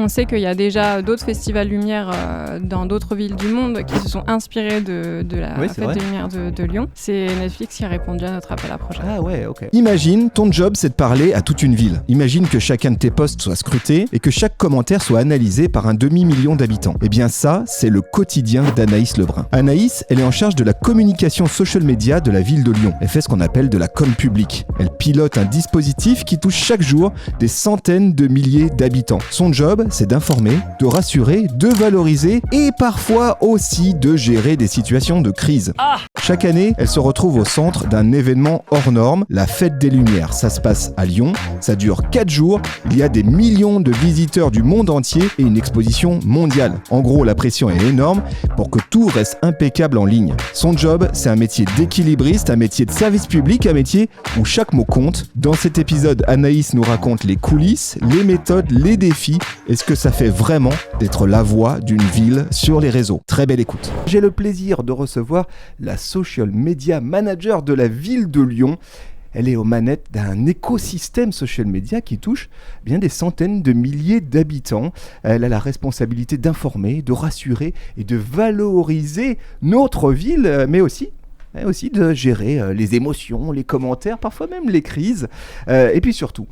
On sait qu'il y a déjà d'autres festivals lumière dans d'autres villes du monde qui se sont inspirés de la fête des Lumières de Lyon. C'est Netflix qui a répondu à notre appel à projet. Ah ouais, ok. Imagine, ton job, c'est de parler à toute une ville. Imagine que chacun de tes posts soit scruté et que chaque commentaire soit analysé par un demi-million d'habitants. Eh bien ça, c'est le quotidien d'Anaïs Lebrun. Anaïs, elle est en charge de la communication social media de la ville de Lyon. Elle fait ce qu'on appelle de la com publique. Elle pilote un dispositif qui touche chaque jour des centaines de milliers d'habitants. Son job, c'est d'informer, de rassurer, de valoriser et parfois aussi de gérer des situations de crise. Chaque année, elle se retrouve au centre d'un événement hors norme, la Fête des Lumières. Ça se passe à Lyon, ça dure 4 jours, il y a des millions de visiteurs du monde entier et une exposition mondiale. En gros, la pression est énorme pour que tout reste impeccable en ligne. Son job, c'est un métier d'équilibriste, un métier de service public, un métier où chaque mot compte. Dans cet épisode, Anaïs nous raconte les coulisses, les méthodes, les défis et ce que ça fait vraiment d'être la voix d'une ville sur les réseaux. Très belle écoute. J'ai le plaisir de recevoir la social media manager de la ville de Lyon. Elle est aux manettes d'un écosystème social media qui touche bien des centaines de milliers d'habitants. Elle a la responsabilité d'informer, de rassurer et de valoriser notre ville, mais aussi de gérer les émotions, les commentaires, parfois même les crises. Et puis surtout,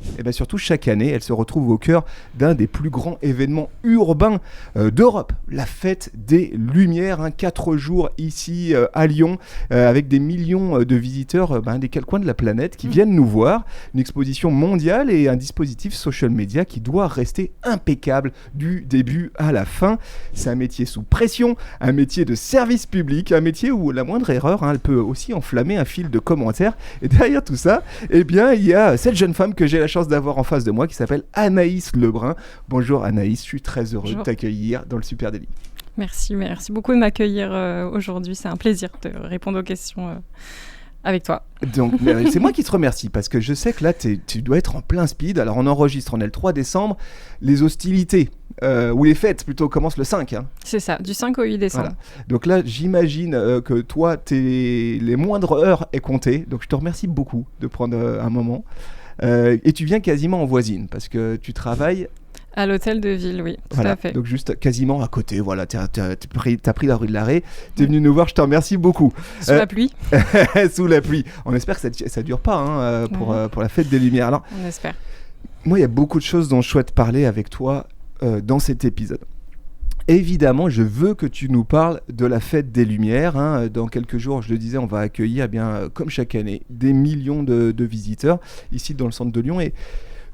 chaque année, elle se retrouve au cœur d'un des plus grands événements urbains d'Europe, la Fête des Lumières, 4 jours ici à Lyon, avec des millions de visiteurs des quatre coins de la planète qui viennent nous voir. Une exposition mondiale et un dispositif social media qui doit rester impeccable du début à la fin. C'est un métier sous pression, un métier de service public, un métier où la moindre erreur, elle peut aussi enflammer un fil de commentaires. Et derrière tout ça, il y a cette jeune femme que j'ai la chance d'avoir en face de moi qui s'appelle Anaïs Lebrun. Bonjour Anaïs, je suis très heureux de t'accueillir dans le Super Daily. Merci beaucoup de m'accueillir aujourd'hui. C'est un plaisir de répondre aux questions avec toi. Donc, c'est moi qui te remercie parce que je sais que là, tu dois être en plein speed. Alors, on enregistre, on est le 3 décembre. Les hostilités, ou les fêtes plutôt, commencent le 5. C'est ça, du 5 au 8 décembre. Voilà. Donc là, j'imagine que toi, les moindres heures est comptées. Donc, je te remercie beaucoup de prendre un moment. Et tu viens quasiment en voisine parce que tu travailles... À l'hôtel de ville, oui, tout à fait. Donc juste quasiment à côté, voilà, t'as pris la rue de l'Arrêt, t'es venu nous voir, je te remercie beaucoup. Sous la pluie. Sous la pluie. On espère que ça dure pas pour la Fête des Lumières. Alors, on espère. Moi, il y a beaucoup de choses dont je souhaite parler avec toi dans cet épisode. Évidemment, je veux que tu nous parles de la Fête des Lumières. Dans quelques jours, je le disais, on va accueillir, comme chaque année, des millions de visiteurs ici dans le centre de Lyon. Et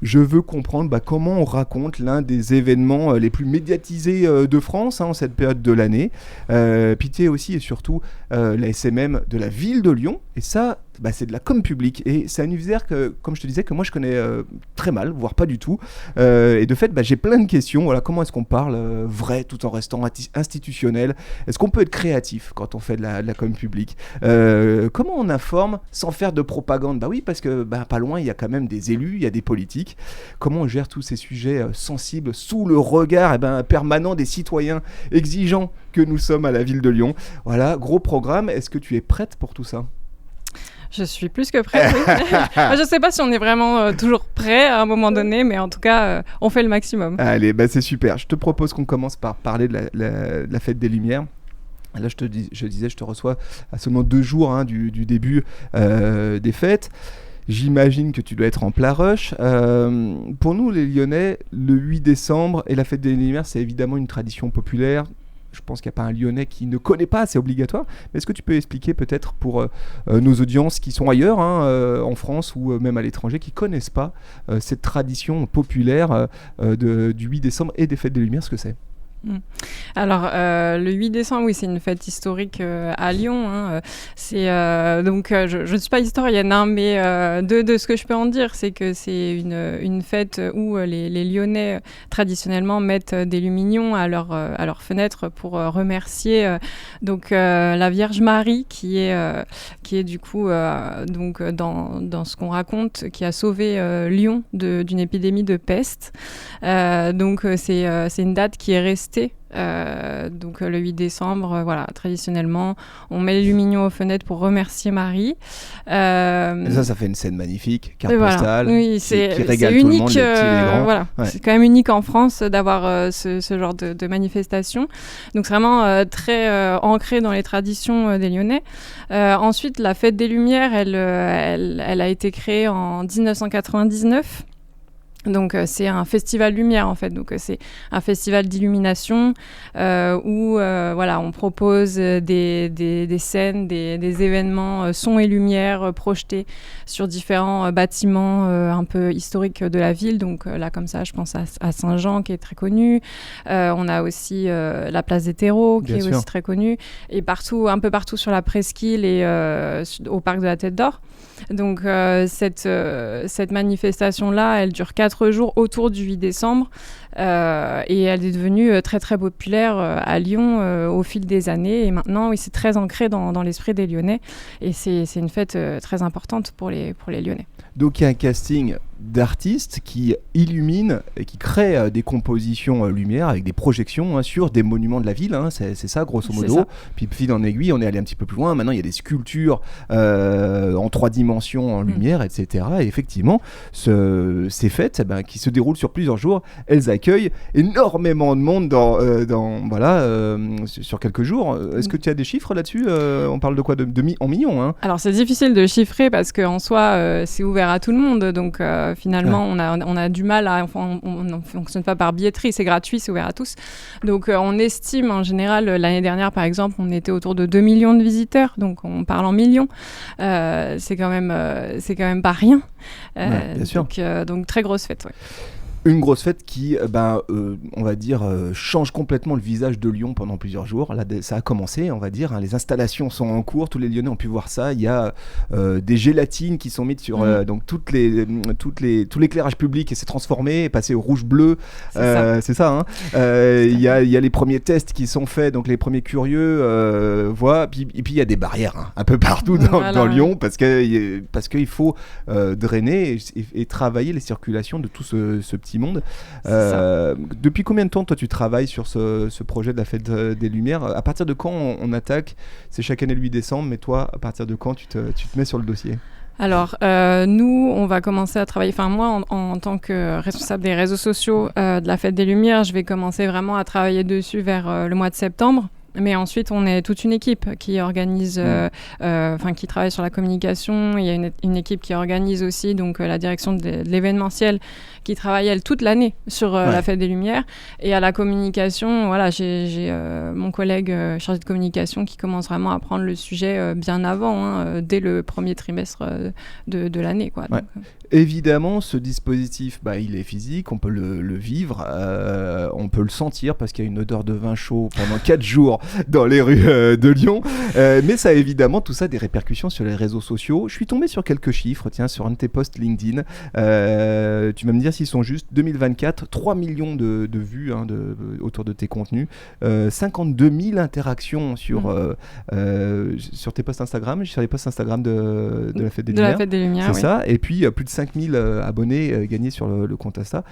je veux comprendre comment on raconte l'un des événements les plus médiatisés de France en cette période de l'année. Puis tu es aussi et surtout la SMM de la ville de Lyon. Et ça, c'est de la com publique. Et c'est un univers que, comme je te disais, que moi je connais très mal, voire pas du tout. Et de fait, j'ai plein de questions. Voilà, comment est-ce qu'on parle vrai tout en restant institutionnel ? Est-ce qu'on peut être créatif quand on fait de la com publique ? Comment on informe sans faire de propagande ? Oui, parce que pas loin, il y a quand même des élus, il y a des politiques. Comment on gère tous ces sujets sensibles sous le regard permanent des citoyens exigeants que nous sommes à la ville de Lyon ? Voilà, gros programme. Est-ce que tu es prête pour tout ça ? Je suis plus que prête, oui. Je ne sais pas si on est vraiment toujours prêt à un moment donné, mais en tout cas, on fait le maximum. Allez, c'est super. Je te propose qu'on commence par parler de la Fête des Lumières. Là, je te reçois à seulement 2 jours du début des fêtes. J'imagine que tu dois être en plein rush. Pour nous, les Lyonnais, le 8 décembre et la Fête des Lumières, c'est évidemment une tradition populaire. Je pense qu'il n'y a pas un Lyonnais qui ne connaît pas, c'est obligatoire. Mais est-ce que tu peux expliquer peut-être pour nos audiences qui sont ailleurs, en France ou même à l'étranger, qui ne connaissent pas cette tradition populaire du 8 décembre et des Fêtes des Lumières, ce que c'est ? Alors, le 8 décembre, oui, c'est une fête historique à Lyon. Je ne suis pas historienne, mais de ce que je peux en dire, c'est que c'est une fête où les Lyonnais, traditionnellement, mettent des lumignons à leurs fenêtres pour remercier la Vierge Marie, qui est du coup, dans ce qu'on raconte, qui a sauvé Lyon d'une épidémie de peste. C'est une date qui est restée Donc le 8 décembre, voilà, traditionnellement, on met les lumignons aux fenêtres pour remercier Marie. Et ça fait une scène magnifique, carte postale, oui, qui régale tout unique, le monde, les petits et les grands. Voilà. Ouais. C'est quand même unique en France d'avoir ce genre de manifestation. Donc c'est vraiment très ancré dans les traditions des Lyonnais. Ensuite, la Fête des Lumières, elle a été créée en 1999. Donc c'est un festival lumière en fait, donc c'est un festival d'illumination où voilà, on propose des scènes, des événements son et lumière projetés sur différents bâtiments un peu historiques de la ville. Donc là comme ça je pense à Saint-Jean qui est très connu, on a aussi la place des terreaux qui est aussi très connue, et un peu partout sur la presqu'île et au parc de la Tête d'Or. Donc cette manifestation-là, elle dure 4 jours autour du 8 décembre et elle est devenue très très populaire à Lyon au fil des années, et maintenant oui, c'est très ancré dans l'esprit des Lyonnais, et c'est une fête très importante pour les Lyonnais. Donc il y a un casting d'artistes qui illuminent et qui créent des compositions lumière avec des projections sur des monuments de la ville, c'est ça grosso modo. Ça. Puis fil en aiguille, on est allé un petit peu plus loin, maintenant il y a des sculptures en 3 dimensions en lumière, etc. Et effectivement, ces fêtes qui se déroulent sur plusieurs jours, elles accueillent énormément de monde sur quelques jours. Est-ce que tu as des chiffres là-dessus? On parle de quoi, en millions Alors c'est difficile de chiffrer parce qu'en soi c'est ouvert à tout le monde, donc finalement on a du mal on ne fonctionne pas par billetterie, c'est gratuit, c'est ouvert à tous. Donc on estime en général, l'année dernière par exemple, on était autour de 2 millions de visiteurs, donc on parle en millions. C'est quand même pas rien. Bien sûr. Donc très grosse fête, ouais. Une grosse fête qui, on va dire, change complètement le visage de Lyon pendant plusieurs jours. Là, ça a commencé, on va dire. Les installations sont en cours. Tous les Lyonnais ont pu voir ça. Il y a des gélatines qui sont mises sur donc tout l'éclairage public, et s'est transformé, est passé au rouge-bleu. C'est ça. Il y a les premiers tests qui sont faits. Donc les premiers curieux voient. Et puis il y a des barrières un peu partout dans Lyon parce qu'il faut drainer et travailler les circulations de tout ce petit monde. Depuis combien de temps toi tu travailles sur ce projet de la Fête des Lumières? À partir de quand on attaque? C'est chaque année le 8 décembre, mais toi, à partir de quand tu te mets sur le dossier? Alors, nous, on va commencer à travailler, moi, en tant que responsable des réseaux sociaux de la Fête des Lumières, je vais commencer vraiment à travailler dessus vers le mois de septembre. Mais ensuite, on est toute une équipe qui organise, qui travaille sur la communication. Il y a une équipe qui organise aussi donc la direction de l'événementiel, qui travaille elle toute l'année sur la Fête des Lumières. Et à la communication, voilà, j'ai mon collègue chargé de communication qui commence vraiment à prendre le sujet bien avant, dès le premier trimestre de l'année, quoi. Ouais. Donc, évidemment, ce dispositif, il est physique, on peut le vivre, on peut le sentir parce qu'il y a une odeur de vin chaud pendant 4 jours dans les rues de Lyon, mais ça a évidemment tout ça des répercussions sur les réseaux sociaux. Je suis tombé sur quelques chiffres, sur un de tes posts LinkedIn, tu vas me dire s'ils sont justes. 2024, 3 millions de vues autour de tes contenus, 52 000 interactions sur tes posts Instagram, sur les posts Instagram de la Fête des Lumières. De la Fête des Lumières, c'est ça, et puis plus de 5000 abonnés gagnés sur le compte Insta.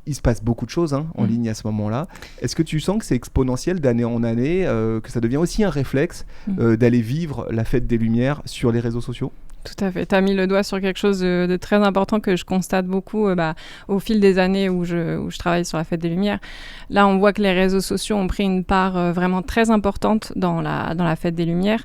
Il se passe beaucoup de choses en ligne à ce moment-là. Est-ce que tu sens que c'est exponentiel d'année en année, que ça devient aussi un réflexe d'aller vivre la Fête des Lumières sur les réseaux sociaux? Tout à fait. Tu as mis le doigt sur quelque chose de très important que je constate beaucoup au fil des années où je travaille sur la Fête des Lumières. Là, on voit que les réseaux sociaux ont pris une part vraiment très importante dans la Fête des Lumières.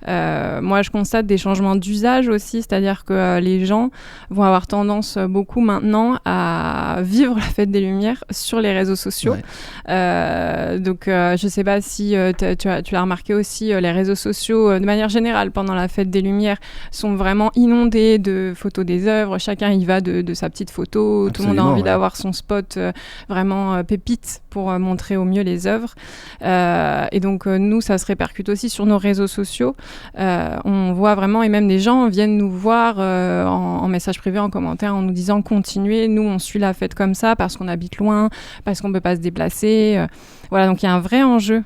Moi, je constate des changements d'usage aussi, c'est-à-dire que les gens vont avoir tendance beaucoup maintenant à vivre la Fête des Lumières sur les réseaux sociaux. Ouais. Donc, je ne sais pas si tu l'as remarqué aussi, les réseaux sociaux, de manière générale, pendant la Fête des Lumières, sont vraiment inondé de photos des œuvres. Chacun y va de sa petite photo. Absolument, tout le monde a envie d'avoir son spot vraiment pépite pour montrer au mieux les œuvres. Et donc, nous, ça se répercute aussi sur nos réseaux sociaux. On voit vraiment, et même des gens viennent nous voir en message privé, en commentaire, en nous disant « Continuez, nous, on suit la fête comme ça parce qu'on habite loin, parce qu'on ne peut pas se déplacer. » Voilà, donc il y a un vrai enjeu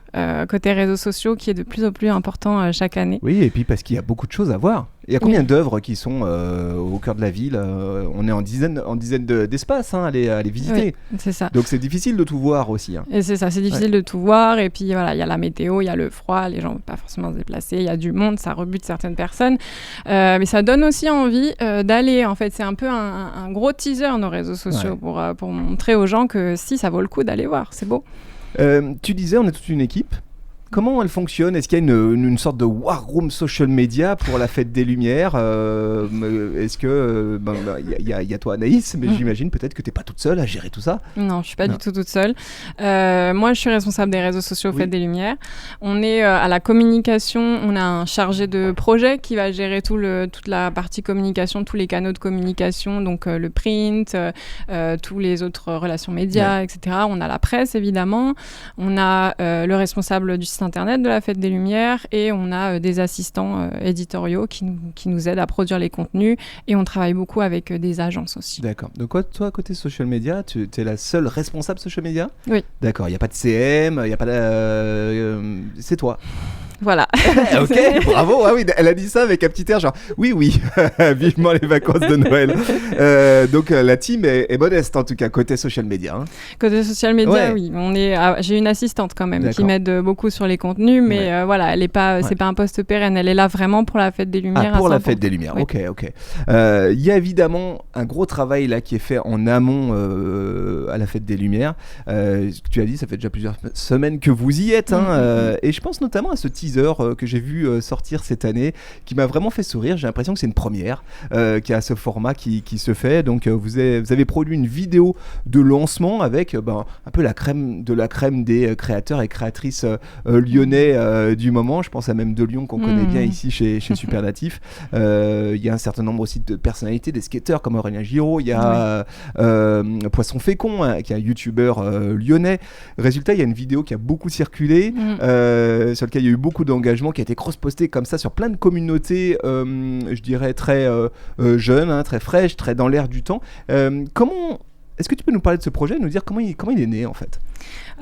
côté réseaux sociaux qui est de plus en plus important chaque année. Oui, et puis parce qu'il y a beaucoup de choses à voir. Il y a combien d'œuvres qui sont au cœur de la ville On est en dizaines d'espaces à les visiter. Oui, c'est ça. Donc c'est difficile de tout voir aussi. Et c'est ça, c'est difficile de tout voir. Et puis voilà, il y a la météo, il y a le froid, les gens ne peuvent pas forcément se déplacer, il y a du monde, ça rebute certaines personnes. Mais ça donne aussi envie d'aller. En fait, c'est un peu un gros teaser, nos réseaux sociaux, pour montrer aux gens que si, ça vaut le coup d'aller voir, c'est beau. Tu disais, on est toute une équipe. Comment elle fonctionne ? Est-ce qu'il y a une sorte de war room social media pour la fête des Lumières ? Est-ce que il y a toi Anaïs, mais j'imagine peut-être que t'es pas toute seule à gérer tout ça. Non, je suis pas du tout toute seule. Moi, je suis responsable des réseaux sociaux Fête des Lumières. On est à la communication. On a un chargé de projet qui va gérer toute la partie communication, tous les canaux de communication, donc le print, tous les autres relations médias, etc. On a la presse évidemment. On a le responsable du site internet de la Fête des Lumières et on a des assistants éditoriaux qui nous aident à produire les contenus et on travaille beaucoup avec des agences aussi. D'accord. Donc toi, côté social media, tu es la seule responsable social media ? Oui. D'accord, il n'y a pas de CM, il n'y a pas de... c'est toi. Voilà. Ok, bravo. Ah oui, elle a dit ça avec un petit air genre oui, vivement les vacances de Noël. Donc la team est modeste en tout cas côté social media. Côté social media, oui. J'ai une assistante quand même qui m'aide beaucoup sur les contenus, mais voilà, elle est pas, c'est pas un poste pérenne. Elle est là vraiment pour la Fête des Lumières. Pour la Fête des Lumières. Oui. Ok. Il y a évidemment un gros travail là qui est fait en amont à la Fête des Lumières. Tu as dit, ça fait déjà plusieurs semaines que vous y êtes, et je pense notamment à ce teaser que j'ai vu sortir cette année qui m'a vraiment fait sourire. J'ai l'impression que c'est une première qui a ce format qui se fait. Donc vous avez produit une vidéo de lancement avec un peu la crème de la crème des créateurs et créatrices lyonnais du moment. Je pense à même de Lyon qu'on connaît bien ici chez Supernatif. Il y a un certain nombre aussi de personnalités, des skateurs comme Aurélien Giraud. Il y a Poisson Fécond qui est un youtubeur lyonnais. Résultat, il y a une vidéo qui a beaucoup circulé sur laquelle il y a eu beaucoup d'engagement, qui a été cross-posté comme ça sur plein de communautés, je dirais très jeunes, très fraîches, très dans l'air du temps. Est-ce que tu peux nous parler de ce projet et nous dire comment il est né en fait ?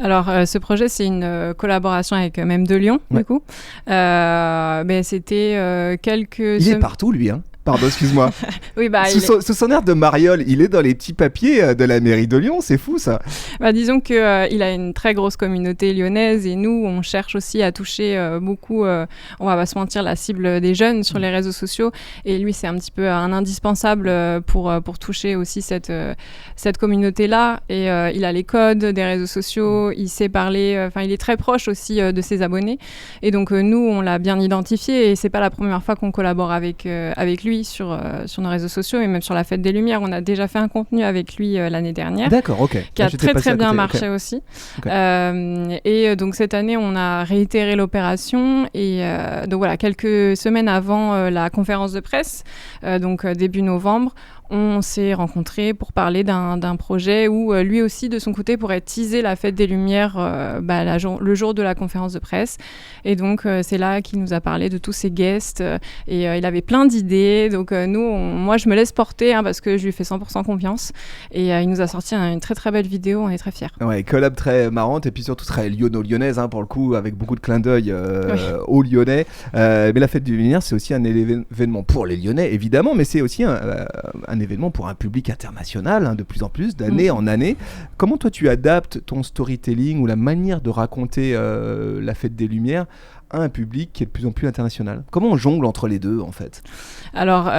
Alors, ce projet, c'est une collaboration avec Même de Lyon, du coup. C'était quelques... Il est partout, lui, Pardon, excuse-moi. Oui, sous son air de mariole, il est dans les petits papiers de la mairie de Lyon, c'est fou ça. Disons qu'il a une très grosse communauté lyonnaise et nous, on cherche aussi à toucher beaucoup, on va pas se mentir, la cible des jeunes sur les réseaux sociaux. Et lui, c'est un petit peu un indispensable pour toucher aussi cette communauté-là. Et il a les codes des réseaux sociaux, il sait parler, il est très proche aussi de ses abonnés. Et donc, nous, on l'a bien identifié et c'est pas la première fois qu'on collabore avec lui sur nos réseaux sociaux et même sur la Fête des Lumières. On a déjà fait un contenu avec lui l'année dernière. D'accord, ok. Qui a très bien marché aussi. Et donc cette année, on a réitéré l'opération et donc voilà, quelques semaines avant la conférence de presse, donc début novembre, on s'est rencontrés pour parler d'un projet où lui aussi, de son côté, pourrait teaser la Fête des Lumières le jour de la conférence de presse. Et donc, c'est là qu'il nous a parlé de tous ses guests. Et il avait plein d'idées. Donc, moi, je me laisse porter parce que je lui fais 100% confiance. Et il nous a sorti une très, très belle vidéo. On est très fiers. Ouais, collab très marrante et puis surtout très lyonnaise, pour le coup, avec beaucoup de clins d'œil aux Lyonnais. Mais la Fête des Lumières, c'est aussi un événement pour les Lyonnais, évidemment, mais c'est aussi un événement pour un public international, de plus en plus, d'année en année. Comment toi tu adaptes ton storytelling ou la manière de raconter la Fête des Lumières à un public qui est de plus en plus international ? Comment on jongle entre les deux en fait ? Alors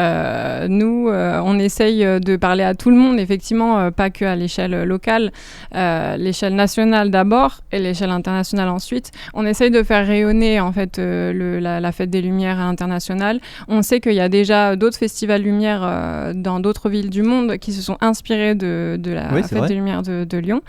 nous, on essaye de parler à tout le monde, effectivement, pas que à l'échelle locale, l'échelle nationale d'abord et l'échelle internationale ensuite. On essaye de faire rayonner en fait la Fête des Lumières internationale. On sait qu'il y a déjà d'autres festivals Lumière dans d'autres villes du monde qui se sont inspirés de la Fête des Lumières de Lyon.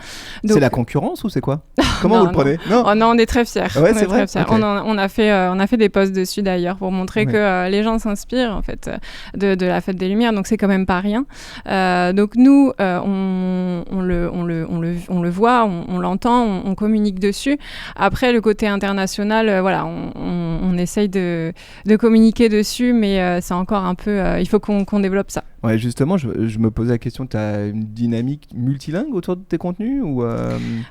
Donc... C'est la concurrence ou c'est quoi ? Comment vous le prenez ? Non, on est très fiers. Ouais, c'est vrai. Okay. On a fait des posts dessus d'ailleurs pour montrer que les gens s'inspirent en fait de la Fête des Lumières, donc c'est quand même pas rien. Donc nous, on le voit, on l'entend, on communique dessus. Après, le côté international, on essaye de communiquer dessus, mais c'est encore un peu... il faut qu'on développe ça. Ouais, justement, je me posais la question, tu as une dynamique multilingue autour de tes contenus ou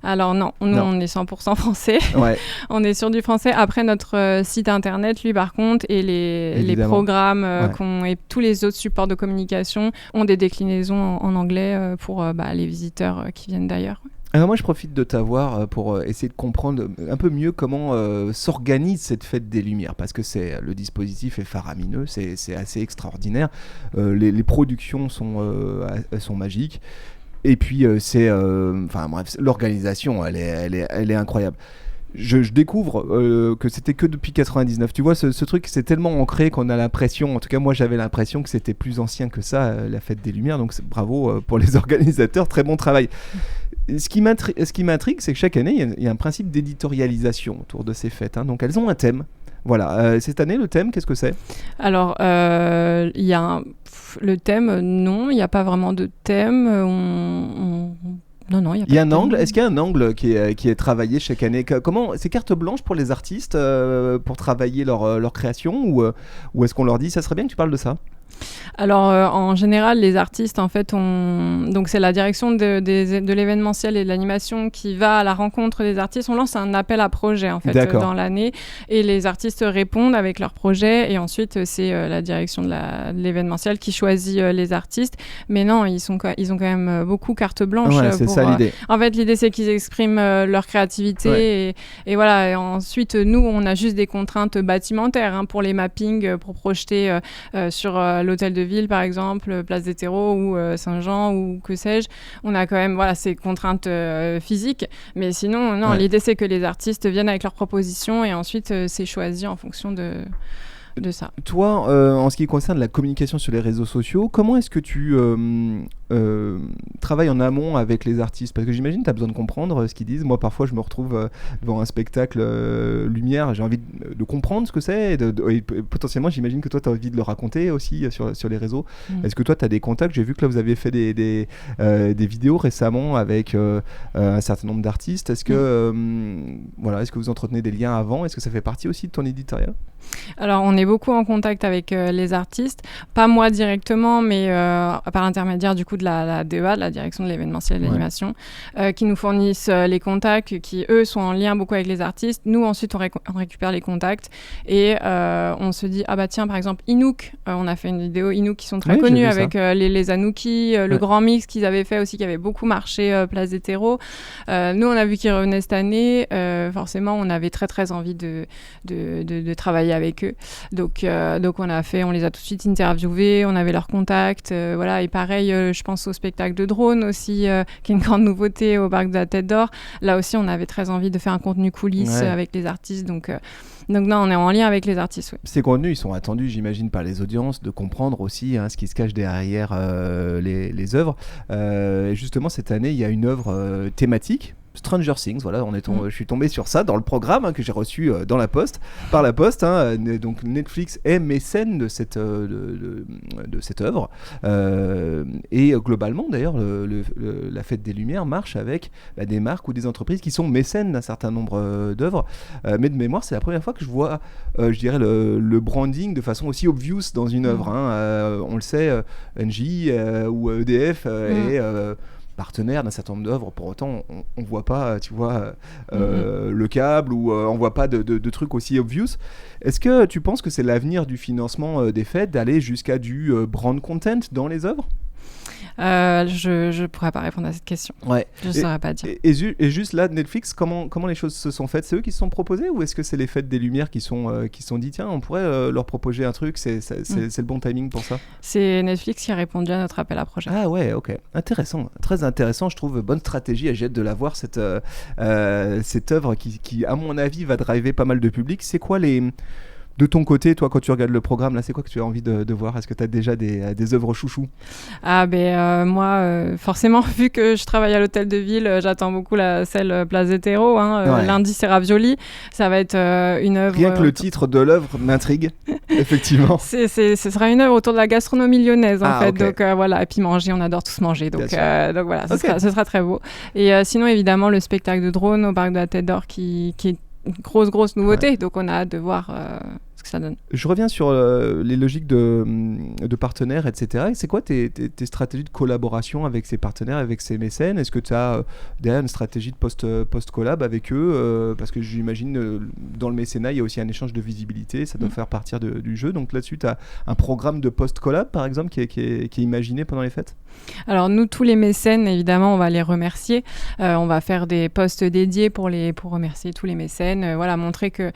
Alors non, nous Non. on est 100% français. Ouais, On est sur du français. Après, notre site internet, lui, par contre, et les Évidemment. programmes Ouais. et tous les autres supports de communication ont des déclinaisons en anglais pour les visiteurs qui viennent d'ailleurs. Alors moi je profite de t'avoir pour essayer de comprendre un peu mieux comment s'organise cette fête des Lumières, parce que le dispositif est faramineux, c'est assez extraordinaire, les productions sont magiques, et puis l'organisation elle est incroyable. Je découvre que c'était que depuis 99. Tu vois, ce truc, c'est tellement ancré qu'on a l'impression, en tout cas moi j'avais l'impression que c'était plus ancien que ça, la fête des Lumières, donc bravo pour les organisateurs, très bon travail. Ce qui m'intrigue, c'est que chaque année, il y a un principe d'éditorialisation autour de ces fêtes, hein. Donc elles ont un thème. Voilà, cette année, le thème, qu'est-ce que c'est ? Alors, il y a le thème, non, il n'y a pas vraiment de thème. Non, il y a pas Il y a de un thème. angle. Est-ce qu'il y a un angle qui est travaillé chaque année ? Comment c'est carte blanche pour les artistes pour travailler leur création, ou est-ce qu'on leur dit ça serait bien que tu parles de ça ? Alors, en général, les artistes, en fait, donc c'est la direction de l'événementiel et de l'animation qui va à la rencontre des artistes. On lance un appel à projet, en fait, dans l'année, et les artistes répondent avec leurs projets, et ensuite, c'est la direction de l'événementiel qui choisit les artistes. Mais non, ils ont quand même beaucoup carte blanche. Ouais, c'est ça l'idée. En fait, l'idée, c'est qu'ils expriment leur créativité, et voilà. Et ensuite, nous, on a juste des contraintes bâtimentaires pour les mappings, pour projeter sur l'hôtel de ville, par exemple, Place des Terreaux ou Saint-Jean ou que sais-je. On a quand même ces contraintes physiques. Mais sinon, non, l'idée, c'est que les artistes viennent avec leurs propositions et ensuite, c'est choisi en fonction de ça. Toi, en ce qui concerne la communication sur les réseaux sociaux, comment est-ce que tu travailles en amont avec les artistes ? Parce que j'imagine que tu as besoin de comprendre ce qu'ils disent. Moi, parfois, je me retrouve devant un spectacle lumière, j'ai envie de comprendre ce que c'est, et potentiellement, j'imagine que toi, tu as envie de le raconter aussi sur les réseaux. Est-ce que toi, tu as des contacts ? J'ai vu que là, vous avez fait des vidéos récemment avec un certain nombre d'artistes. Est-ce que, est-ce que vous entretenez des liens avant ? Est-ce que ça fait partie aussi de ton éditorial ? Alors, on est beaucoup en contact avec les artistes, pas moi directement, mais par l'intermédiaire du coup de la DEA, de la direction de l'événementiel et de l'animation, qui nous fournissent les contacts, qui eux sont en lien beaucoup avec les artistes. Nous ensuite on récupère les contacts et on se dit tiens, par exemple Inouk, on a fait une vidéo Inouk qui sont très connus avec les Anouki, le grand mix qu'ils avaient fait aussi, qui avait beaucoup marché Place des Terreaux. Nous on a vu qu'ils revenaient cette année, forcément on avait très très envie de travailler avec eux. Donc on les a tout de suite interviewés, on avait leurs contacts, et pareil, je pense au spectacle de drone aussi, qui est une grande nouveauté au Parc de la Tête d'Or. Là aussi, on avait très envie de faire un contenu coulisses avec les artistes, donc non, on est en lien avec les artistes. Oui. Ces contenus, ils sont attendus, j'imagine, par les audiences, de comprendre aussi ce qui se cache derrière les œuvres. Justement, cette année, il y a une œuvre thématique. Stranger Things, voilà, je suis tombé sur ça dans le programme que j'ai reçu par la poste. Donc Netflix est mécène de cette œuvre. Et globalement, d'ailleurs, la Fête des Lumières marche avec des marques ou des entreprises qui sont mécènes d'un certain nombre d'œuvres. Mais de mémoire, c'est la première fois que je vois, je dirais, le branding de façon aussi obvious dans une œuvre. On le sait, Engie ou EDF et partenaire d'un certain nombre d'œuvres, pour autant on voit pas, tu vois, le câble, ou on voit pas de trucs aussi obvious. Est-ce que tu penses que c'est l'avenir du financement des fêtes d'aller jusqu'à du brand content dans les œuvres ? Je pourrais pas répondre à cette question. Je saurais pas dire. Et juste là, Netflix, comment les choses se sont faites ? C'est eux qui se sont proposés, ou est-ce que c'est les Fêtes des Lumières qui sont dit tiens, on pourrait leur proposer un truc, c'est le bon timing pour ça ? C'est Netflix qui a répondu à notre appel à projet. Ah ouais, ok, intéressant, très intéressant, je trouve. Bonne stratégie, j'ai hâte de la voir, cette œuvre qui à mon avis va driver pas mal de public. C'est quoi de ton côté, toi, quand tu regardes le programme, là, c'est quoi que tu as envie de voir ? Est-ce que tu as déjà des œuvres chouchous ? Moi, forcément, vu que je travaille à l'hôtel de ville, j'attends beaucoup celle Place des Terreaux. Lundi, c'est Ravioli. Ça va être une œuvre... Rien que le titre de l'œuvre m'intrigue, effectivement. Ce sera une œuvre autour de la gastronomie lyonnaise, en fait. Okay. Donc, voilà. Et puis manger, on adore tous manger. Donc voilà, ce sera très beau. Et sinon, évidemment, le spectacle de drone au Parc de la Tête d'Or qui est une grosse nouveauté, donc on a hâte de voir ce que ça donne. Je reviens sur les logiques de partenaires, etc. Et c'est quoi tes stratégies de collaboration avec ces partenaires, avec ces mécènes? Est-ce que tu as derrière une stratégie de post-collab avec eux? Parce que j'imagine, dans le mécénat, il y a aussi un échange de visibilité, ça doit faire partie du jeu. Donc là-dessus, tu as un programme de post-collab, par exemple, qui est imaginé pendant les fêtes? Alors nous, tous les mécènes, évidemment, on va les remercier. On va faire des posts dédiés pour remercier tous les mécènes. Voilà, montrer que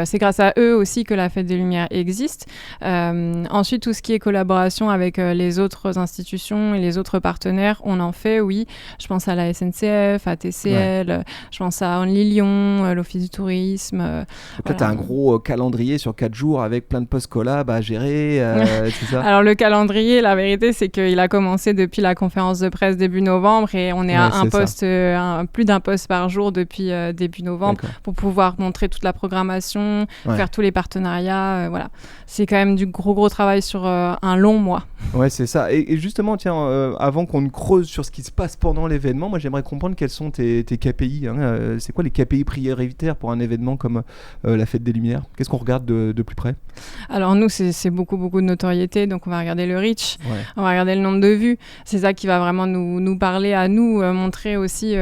c'est grâce à eux aussi que la Fête des Lumières existe. Ensuite, tout ce qui est collaboration avec les autres institutions et les autres partenaires, on en fait, oui. Je pense à la SNCF, à TCL, je pense à Only Lyon, l'Office du tourisme. Donc là, tu as un gros calendrier sur 4 jours avec plein de post-collab à gérer, c'est ça? Alors le calendrier, la vérité, c'est qu'il a commencé depuis la conférence de presse début novembre et on est à plus d'un post par jour depuis début novembre. D'accord. Pour pouvoir montrer toute la programmation, faire tous les partenariats. Voilà. C'est quand même du gros travail sur un long mois. Ouais, c'est ça. Et justement, tiens, avant qu'on ne creuse sur ce qui se passe pendant l'événement, moi j'aimerais comprendre quels sont tes KPI. C'est quoi les KPI prioritaires pour un événement comme la Fête des Lumières? Qu'est-ce qu'on regarde de plus près? Alors nous, c'est beaucoup de notoriété, donc on va regarder le reach, on va regarder le nombre de vues. C'est ça qui va vraiment nous parler à nous, montrer aussi,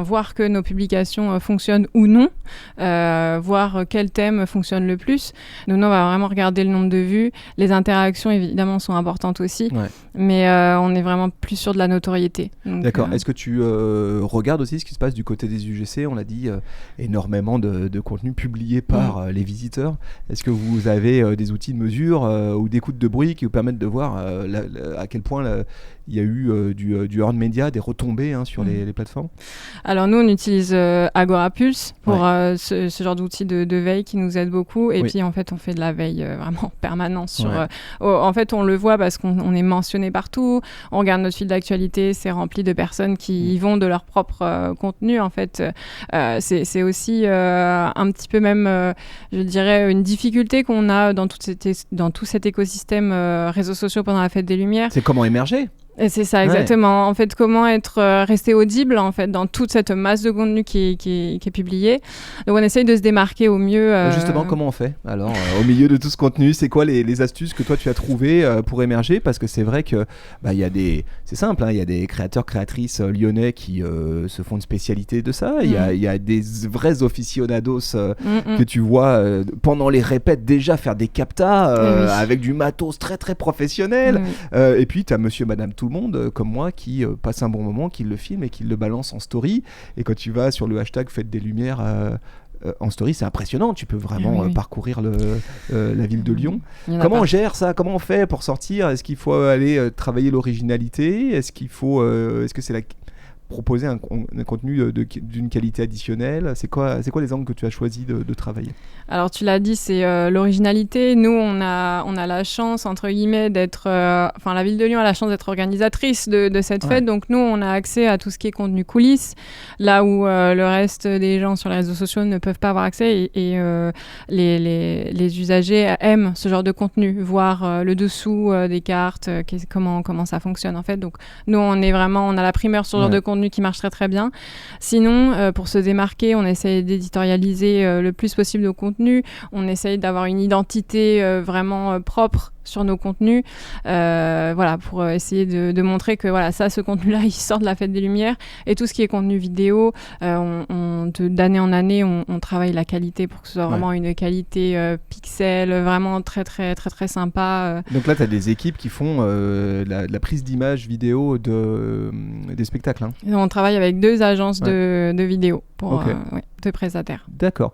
voir que nos publications fonctionnent ou non, voir quel thème fonctionne le plus. Donc nous, on va vraiment regarder le nombre de vues. Les interactions, évidemment, sont importantes aussi, mais on est vraiment plus sur de la notoriété. Donc, d'accord. Est-ce que tu regardes aussi ce qui se passe du côté des UGC? On l'a dit, énormément de contenu publié par les visiteurs. Est-ce que vous avez des outils de mesure ou d'écoute de bruit qui vous permettent de voir à quel point il y a eu du earned media, des retombées sur les plateformes? Alors nous, on utilise Agorapulse pour ce genre d'outils de veille qui nous aide beaucoup. Et puis en fait, on fait de la veille vraiment permanente. En fait, on le voit parce qu'on est mentionné partout. On regarde notre fil d'actualité, c'est rempli de personnes qui y vont de leur propre contenu. En fait, c'est aussi un petit peu même, je dirais, une difficulté qu'on a dans tout cet écosystème réseaux sociaux pendant la Fête des Lumières. C'est comment émerger? Et c'est ça, exactement. En fait, comment rester audible en fait, dans toute cette masse de contenu qui est publié. Donc, on essaye de se démarquer au mieux. Justement, comment on fait? Alors, au milieu de tout ce contenu, c'est quoi les astuces que toi, tu as trouvées pour émerger? Parce que c'est vrai que c'est simple, il y a des créateurs, créatrices lyonnais qui se font une spécialité de ça. Il y a des vrais aficionados que tu vois pendant les répètes déjà faire des captas avec du matos très, très professionnel. Et puis, tu as monsieur, madame, tout le monde comme moi qui passe un bon moment, qui le filme et qui le balance en story. Et quand tu vas sur le hashtag Fête des Lumières en story, c'est impressionnant. Tu peux vraiment parcourir la ville de Lyon. Comment on gère ça? Comment on fait pour sortir? Est-ce qu'il faut aller travailler l'originalité? Est-ce que c'est proposer un contenu d'une qualité additionnelle? C'est quoi les angles que tu as choisi de travailler? Alors tu l'as dit, c'est l'originalité. Nous, on a la chance, entre guillemets, d'être... la ville de Lyon a la chance d'être organisatrice de cette fête. Donc nous, on a accès à tout ce qui est contenu coulisses, là où le reste des gens sur les réseaux sociaux ne peuvent pas avoir accès. Et les usagers aiment ce genre de contenu, voir le dessous des cartes, comment ça fonctionne en fait. Donc nous, on a la primeur sur ce genre de contenu qui marche très très bien. Sinon, pour se démarquer, on essaye d'éditorialiser le plus possible nos contenus. On essaye d'avoir une identité vraiment propre sur nos contenus, pour essayer de montrer que ce contenu-là, il sort de la Fête des Lumières. Et tout ce qui est contenu vidéo, d'année en année, on travaille la qualité pour que ce soit vraiment une qualité pixel, vraiment très très très très sympa. Donc là, tu as des équipes qui font la prise d'image vidéo des spectacles. On travaille avec 2 agences de vidéo pour 2 prestataires. D'accord.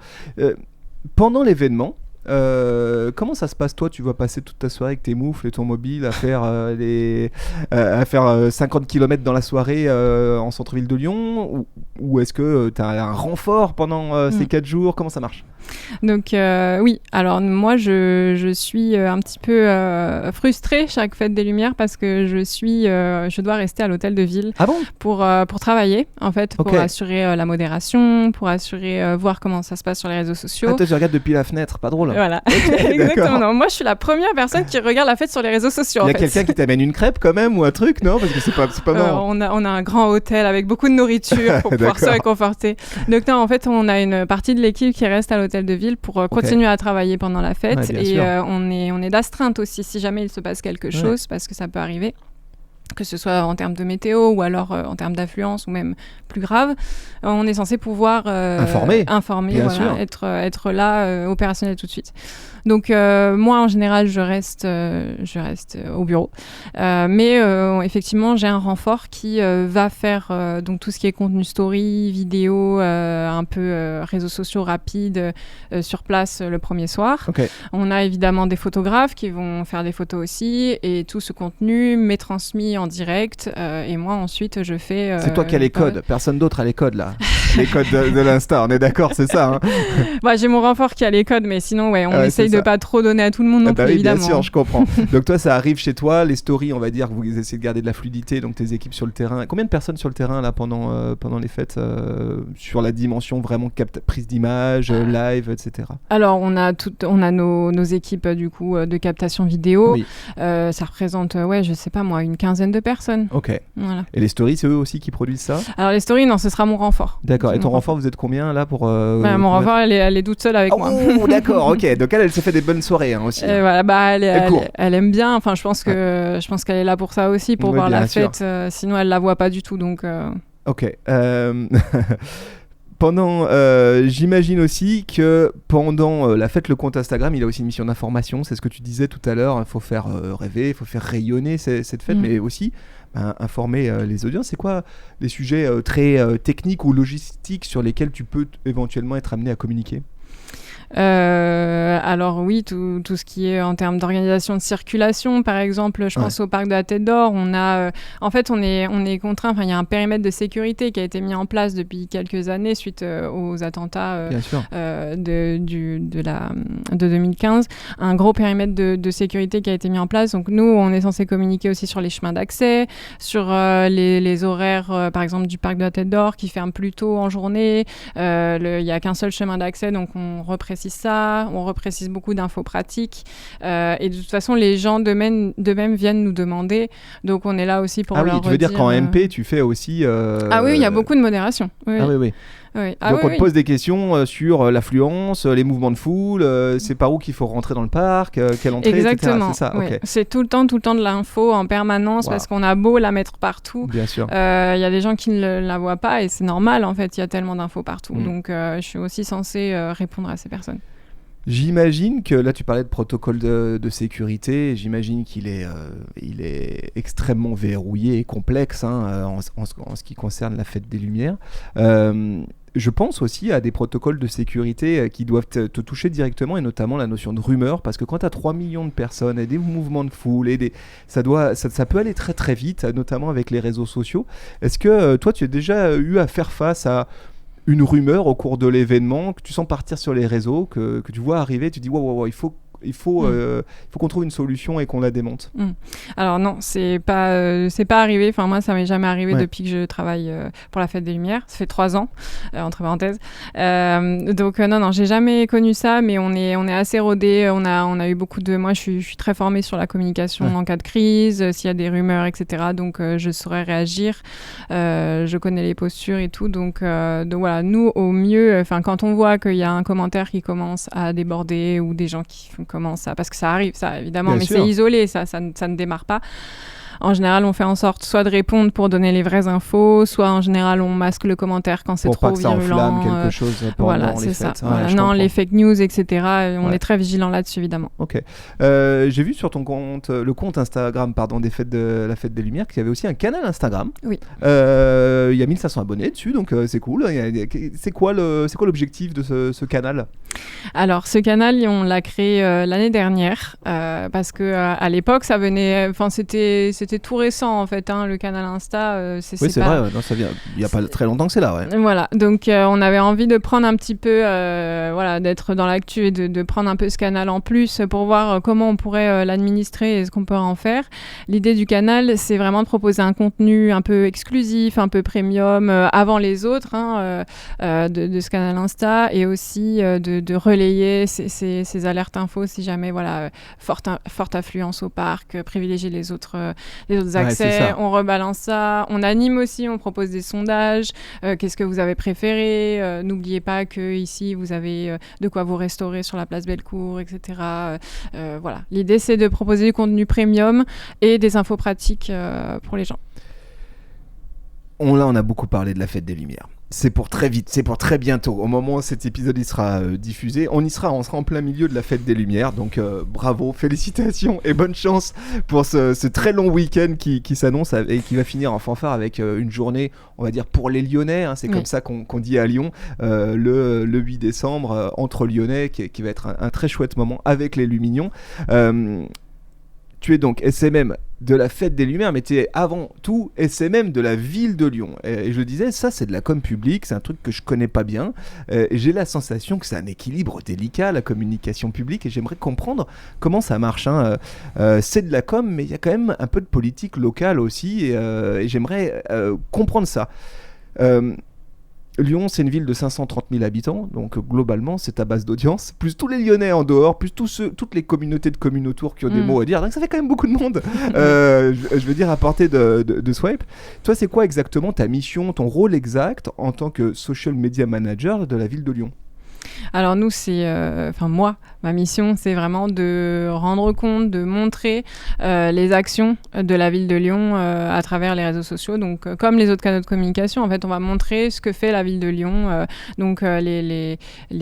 Pendant l'événement, comment ça se passe? Toi, tu vas passer toute ta soirée avec tes moufles et ton mobile à faire 50 km dans la soirée en centre-ville de Lyon, ou est-ce que tu as un renfort pendant ces 4 jours? Comment ça marche? Donc oui, alors moi je suis un petit peu frustrée chaque Fête des Lumières parce que je dois rester à l'hôtel de ville pour travailler en fait, pour assurer la modération, pour assurer voir comment ça se passe sur les réseaux sociaux. Toi tu regardes depuis la fenêtre, pas drôle. Voilà, Okay, exactement. Non, moi, je suis la première personne qui regarde la fête sur les réseaux sociaux. Il y a quelqu'un qui t'amène une crêpe quand même ou un truc, non? Parce que c'est pas marrant. On a un grand hôtel avec beaucoup de nourriture pour pouvoir se réconforter. Donc non, en fait, on a une partie de l'équipe qui reste à l'hôtel de ville pour continuer à travailler pendant la fête. Et on est d'astreinte aussi si jamais il se passe quelque chose, parce que ça peut arriver, que ce soit en termes de météo ou alors en termes d'affluence ou même plus grave. On est censé pouvoir informer voilà, être là, opérationnel tout de suite. Donc moi en général je reste au bureau, mais effectivement j'ai un renfort qui va faire donc tout ce qui est contenu story, vidéo, un peu réseaux sociaux rapides sur place le premier soir. On a évidemment des photographes qui vont faire des photos aussi, et tout ce contenu m'est transmis en direct, et moi ensuite je fais... c'est toi qui as les codes, personne d'autre a les codes là. Les codes de l'Insta, on est d'accord, c'est ça, hein. Bah, j'ai mon renfort qui a les codes, mais sinon on essaye de pas trop donner à tout le monde non plus, oui, évidemment. Bien sûr, je comprends. Donc toi, ça arrive chez toi, les stories, on va dire, vous essayez de garder de la fluidité, donc tes équipes sur le terrain. Combien de personnes sur le terrain là pendant les fêtes, sur la dimension vraiment prise d'image, live, etc. Alors on a nos équipes du coup de captation vidéo. Oui. Ça représente je sais pas moi, une quinzaine de personnes. Ok. Voilà. Et les stories, c'est eux aussi qui produisent ça? Alors les stories, non, ce sera mon renfort. D'accord. Et ton renfort, vous êtes combien là pour mon renfort, elle est toute seule avec moi. Oh, d'accord, ok. Donc elle se fait des bonnes soirées aussi. Voilà, bah elle aime bien. Enfin, je pense qu'elle est là pour ça aussi, pour voir la fête. Sinon, elle la voit pas du tout. Donc. Ok. J'imagine aussi que pendant la fête, le compte Instagram, il a aussi une mission d'information. C'est ce que tu disais tout à l'heure. Il faut faire rêver, il faut faire rayonner cette fête, mais aussi informer les audiences. C'est quoi les sujets très techniques ou logistiques sur lesquels tu peux éventuellement être amené à communiquer? Alors oui, tout ce qui est en termes d'organisation de circulation, par exemple, je pense au parc de la Tête d'Or, on a, en fait, on est contraint. Enfin, il y a un périmètre de sécurité qui a été mis en place depuis quelques années suite aux attentats de 2015. Un gros périmètre de sécurité qui a été mis en place. Donc nous, on est censé communiquer aussi sur les chemins d'accès, sur les horaires, par exemple, du parc de la Tête d'Or qui ferme plus tôt en journée. Il n'y a qu'un seul chemin d'accès, donc on reprécise ça, on reprécise beaucoup d'infos pratiques, et de toute façon les gens d'eux-mêmes viennent nous demander, donc on est là aussi pour leur tu veux dire qu'en MP tu fais aussi Ah oui, il y a beaucoup de modération. Oui. Ah oui. Oui. Donc on te pose des questions sur l'affluence, les mouvements de foule, c'est par où qu'il faut rentrer dans le parc, quelle entrée, exactement, etc. C'est ça, oui. Okay. C'est tout le temps de l'info en permanence, parce qu'on a beau la mettre partout. Bien sûr. Il y a des gens qui ne la voient pas, et c'est normal en fait, il y a tellement d'infos partout. Donc je suis aussi censée répondre à ces personnes. J'imagine que là tu parlais de protocole de sécurité, j'imagine qu'il est extrêmement verrouillé et complexe en ce qui concerne la fête des Lumières. Je pense aussi à des protocoles de sécurité qui doivent te toucher directement, et notamment la notion de rumeur, parce que quand tu as 3 millions de personnes et des mouvements de foule, ça peut aller très très vite, notamment avec les réseaux sociaux. Est-ce que toi tu as déjà eu à faire face à une rumeur au cours de l'événement, que tu sens partir sur les réseaux, que tu vois arriver, tu dis wow, il faut qu'on trouve une solution et qu'on la démonte? Alors non, c'est pas arrivé. Enfin moi, ça m'est jamais arrivé depuis que je travaille pour la Fête des Lumières. Ça fait 3 ans, entre parenthèses. Donc non, j'ai jamais connu ça, mais on est assez rodé. On a eu beaucoup de. Moi, je suis très formée sur la communication en cas de crise, s'il y a des rumeurs, etc. Donc je saurais réagir. Je connais les postures et tout. Donc voilà, nous au mieux, quand on voit qu'il y a un commentaire qui commence à déborder, ou des gens qui commencent à, parce que ça arrive, ça évidemment, bien mais sûr. C'est isolé, ça ne démarre pas. En général, on fait en sorte soit de répondre pour donner les vraies infos, soit en général, on masque le commentaire quand c'est trop virulent. Pour pas que ça enflamme quelque chose pendant les fêtes. Voilà, non, les fake news, etc. On est très vigilant là-dessus, évidemment. Ok. J'ai vu sur ton compte, le compte Instagram, la Fête des Lumières, qu'il y avait aussi un canal Instagram. Oui. Il y a 1500 abonnés dessus, donc c'est cool. C'est quoi l'objectif de ce canal? Alors, ce canal, on l'a créé l'année dernière, parce que à l'époque, ça venait, c'était c'était tout récent en fait, le canal Insta. C'est pas... vrai, non, ça vient. Il n'y a pas très longtemps que c'est là. Ouais. Voilà, donc on avait envie de prendre un petit peu, d'être dans l'actu et de prendre un peu ce canal en plus pour voir comment on pourrait l'administrer et ce qu'on pourrait en faire. L'idée du canal, c'est vraiment de proposer un contenu un peu exclusif, un peu premium, avant les autres de ce canal Insta, et aussi de relayer ces alertes infos si jamais forte affluence au parc, privilégier les autres accès, on rebalance ça, on anime aussi, on propose des sondages, qu'est-ce que vous avez préféré, n'oubliez pas que ici vous avez de quoi vous restaurer sur la place Bellecour, etc. Voilà, l'idée c'est de proposer du contenu premium et des infos pratiques pour les gens. On a beaucoup parlé de la fête des Lumières. C'est pour très vite, c'est pour très bientôt. Au moment où cet épisode il sera diffusé, on sera en plein milieu de la fête des Lumières. Donc bravo, félicitations et bonne chance pour ce très long week-end qui s'annonce et qui va finir en fanfare avec une journée, on va dire, pour les Lyonnais. C'est comme ça qu'on dit à Lyon, le 8 décembre, entre Lyonnais, qui va être un très chouette moment avec les Lumignons. Tu es donc SMM de la fête des Lumières, mais tu es avant tout SMM de la ville de Lyon. Et je le disais, ça c'est de la com publique, c'est un truc que je connais pas bien. Et j'ai la sensation que c'est un équilibre délicat, la communication publique, et j'aimerais comprendre comment ça marche. C'est de la com, mais il y a quand même un peu de politique locale aussi, et j'aimerais comprendre ça. Lyon, c'est une ville de 530 000 habitants, donc globalement, c'est ta base d'audience, plus tous les Lyonnais en dehors, plus toutes les communautés de communes autour qui ont des mots à dire, donc ça fait quand même beaucoup de monde, je veux dire, à portée de swipe. Toi, c'est quoi exactement ta mission, ton rôle exact en tant que social media manager de la ville de Lyon ? Alors nous, moi, ma mission, c'est vraiment de rendre compte, de montrer les actions de la ville de Lyon à travers les réseaux sociaux. Donc, comme les autres canaux de communication, en fait, on va montrer ce que fait la ville de Lyon. Les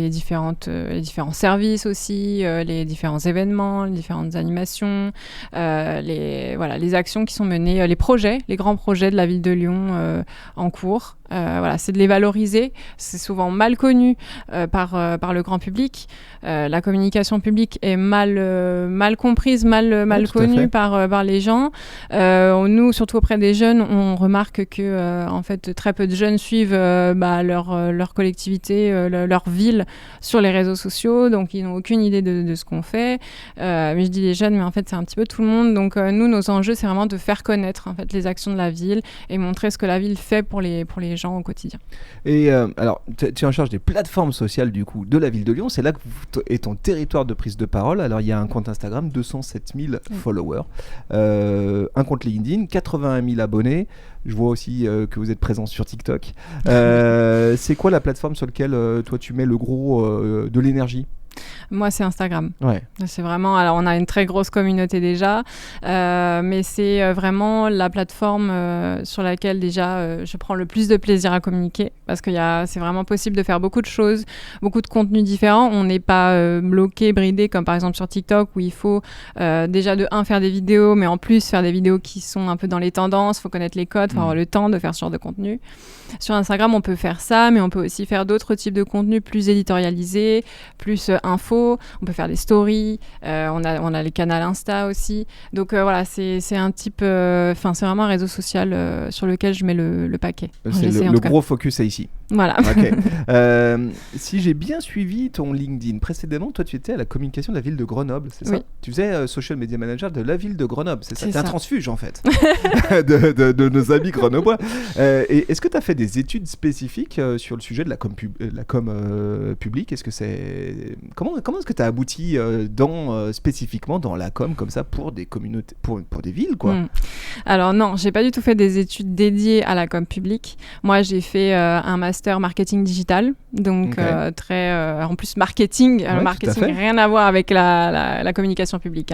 différents services aussi, les différents événements, les différentes animations, les actions qui sont menées, les grands projets de la ville de Lyon en cours. C'est de les valoriser. C'est souvent mal connu par le grand public. La communication publique est mal comprise, mal connue par les gens. Nous, surtout auprès des jeunes, on remarque que en fait, très peu de jeunes suivent leur collectivité, leur ville sur les réseaux sociaux, donc ils n'ont aucune idée de ce qu'on fait. Mais je dis les jeunes, mais en fait, c'est un petit peu tout le monde. Donc nous, nos enjeux, c'est vraiment de faire connaître en fait les actions de la ville et montrer ce que la ville fait pour les gens au quotidien. Et alors, tu es en charge des plateformes sociales du coup de la ville de Lyon, c'est là que est ton territoire de prise de parole. Alors il y a un compte Instagram, 207 000 followers, un compte LinkedIn, 81 000 abonnés. Je vois aussi que vous êtes présent sur TikTok. C'est quoi la plateforme sur laquelle toi tu mets le gros de l'énergie ? Moi, c'est Instagram. Ouais. C'est vraiment... Alors, on a une très grosse communauté déjà, mais c'est vraiment la plateforme sur laquelle déjà je prends le plus de plaisir à communiquer, parce que c'est vraiment possible de faire beaucoup de choses, beaucoup de contenus différents. On n'est pas bloqué, bridé, comme par exemple sur TikTok, où il faut déjà de faire des vidéos, mais en plus faire des vidéos qui sont un peu dans les tendances. Il faut connaître les codes, il faut avoir le temps de faire ce genre de contenu. Sur Instagram, on peut faire ça, mais on peut aussi faire d'autres types de contenus plus éditorialisés, plus info. On peut faire des stories. On a les canaux Insta aussi. Donc c'est un type... c'est vraiment un réseau social sur lequel je mets le paquet. C'est le gros focus est ici. Voilà. Okay. Si j'ai bien suivi ton LinkedIn précédemment, toi tu étais à la communication de la ville de Grenoble, c'est ça ? Tu faisais social media manager de la ville de Grenoble, c'est ça ? T'es un transfuge en fait de nos amis grenoblois. Et est-ce que tu as fait des études spécifiques sur le sujet de la com publique ? Est-ce que c'est... Comment est-ce que tu as abouti spécifiquement dans la com comme ça pour des communautés, pour des villes quoi ? Alors non, j'ai pas du tout fait des études dédiées à la com publique. Moi j'ai fait un master marketing digital, donc très en plus marketing. Le marketing rien à voir avec la communication publique.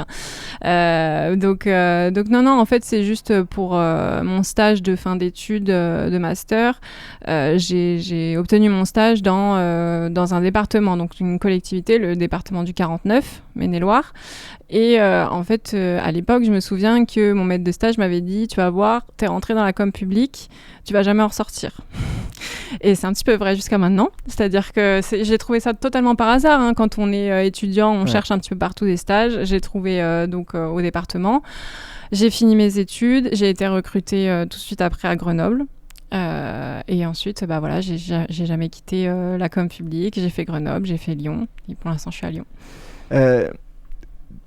Donc non, en fait c'est juste pour mon stage de fin d'études de master. J'ai obtenu mon stage dans un département, donc une collectivité, le département du 49, Maine-et-Loire. Et en fait, à l'époque, je me souviens que mon maître de stage m'avait dit « Tu vas voir, t'es rentré dans la com publique, tu vas jamais en ressortir. » Et c'est un petit peu vrai jusqu'à maintenant. C'est-à-dire que j'ai trouvé ça totalement par hasard. Quand on est étudiant, on cherche un petit peu partout des stages. J'ai trouvé au département. J'ai fini mes études, j'ai été recrutée tout de suite après à Grenoble. Et ensuite, voilà, j'ai jamais quitté la com publique. J'ai fait Grenoble, j'ai fait Lyon. Et pour l'instant, je suis à Lyon.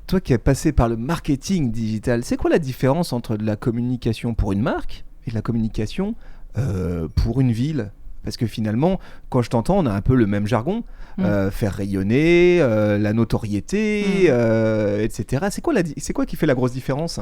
Toi qui es passé par le marketing digital, c'est quoi la différence entre de la communication pour une marque et de la communication pour une ville ? Parce que finalement, quand je t'entends, on a un peu le même jargon. Faire rayonner, la notoriété, etc. C'est quoi qui fait la grosse différence ?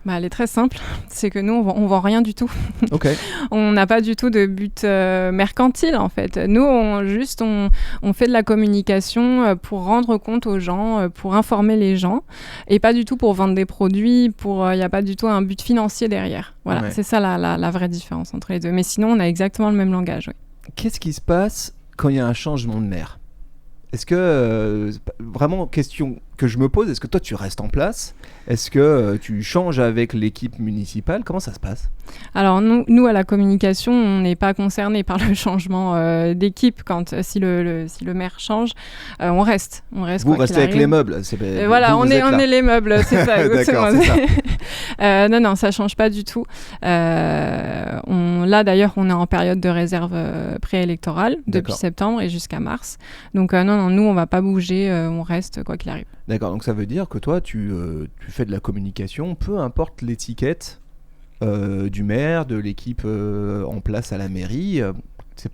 Elle est très simple. C'est que nous, on vend rien du tout. Okay. On n'a pas du tout de but mercantile, en fait. Nous, on fait de la communication pour rendre compte aux gens, pour informer les gens, et pas du tout pour vendre des produits. Il n'y a pas du tout un but financier derrière. Voilà, ouais. C'est ça la vraie différence entre les deux. Mais sinon, on a exactement le même langage. Oui. Qu'est-ce qui se passe quand il y a un changement de maire ? Est-ce que, vraiment, question que je me pose, est-ce que toi tu restes en place ? Est-ce que tu changes avec l'équipe municipale ? Comment ça se passe ? Alors nous à la communication, on n'est pas concernés par le changement d'équipe. Si le maire change, on reste. Vous restez avec les meubles. Voilà, on est les meubles, c'est ça. D'accord, c'est ça. Non, ça change pas du tout. Là d'ailleurs, on est en période de réserve préélectorale depuis septembre et jusqu'à mars. Donc non, nous on va pas bouger, on reste quoi qu'il arrive. D'accord, donc ça veut dire que toi tu fais de la communication, peu importe l'étiquette du maire, de l'équipe en place à la mairie. Ça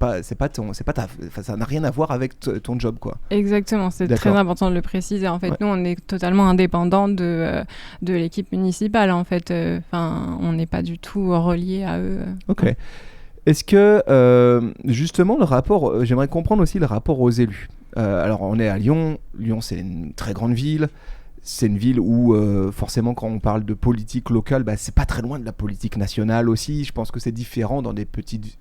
n'a rien à voir avec ton job, quoi. Exactement, c'est très important de le préciser. En fait, nous, on est totalement indépendants de l'équipe municipale. En fait, on n'est pas du tout relié à eux. Ok. Est-ce que, justement, j'aimerais comprendre aussi le rapport aux élus. Alors, on est à Lyon. Lyon, c'est une très grande ville. C'est une ville où, forcément, quand on parle de politique locale, c'est pas très loin de la politique nationale aussi. Je pense que c'est différent dans des petites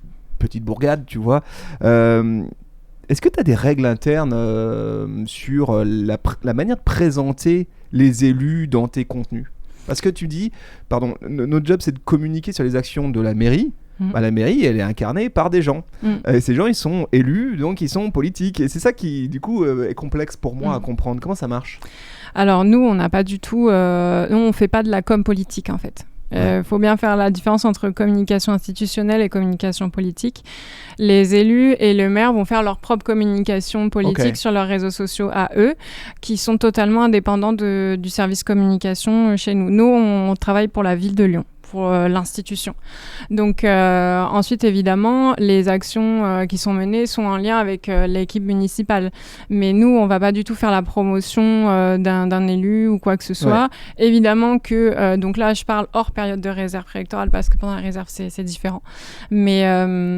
bourgades, tu vois. Est-ce que tu as des règles internes sur la manière de présenter les élus dans tes contenus ? Parce que tu dis, notre job, c'est de communiquer sur les actions de la mairie. La mairie, elle est incarnée par des gens. Et ces gens, ils sont élus, donc ils sont politiques. Et c'est ça qui, du coup, est complexe pour moi à comprendre. Comment ça marche ? Alors, nous, on n'a pas du tout... nous, on ne fait pas de la com politique, en fait. Faut bien faire la différence entre communication institutionnelle et communication politique. Les élus et le maire vont faire leur propre communication politique sur leurs réseaux sociaux à eux, qui sont totalement indépendants du service communication chez nous. Nous, on travaille pour la ville de Lyon, pour l'institution. Donc ensuite, évidemment, les actions qui sont menées sont en lien avec l'équipe municipale. Mais nous, on ne va pas du tout faire la promotion d'un élu ou quoi que ce soit. Ouais. Évidemment que, donc là, je parle hors période de réserve préélectorale parce que pendant la réserve, c'est différent. Mais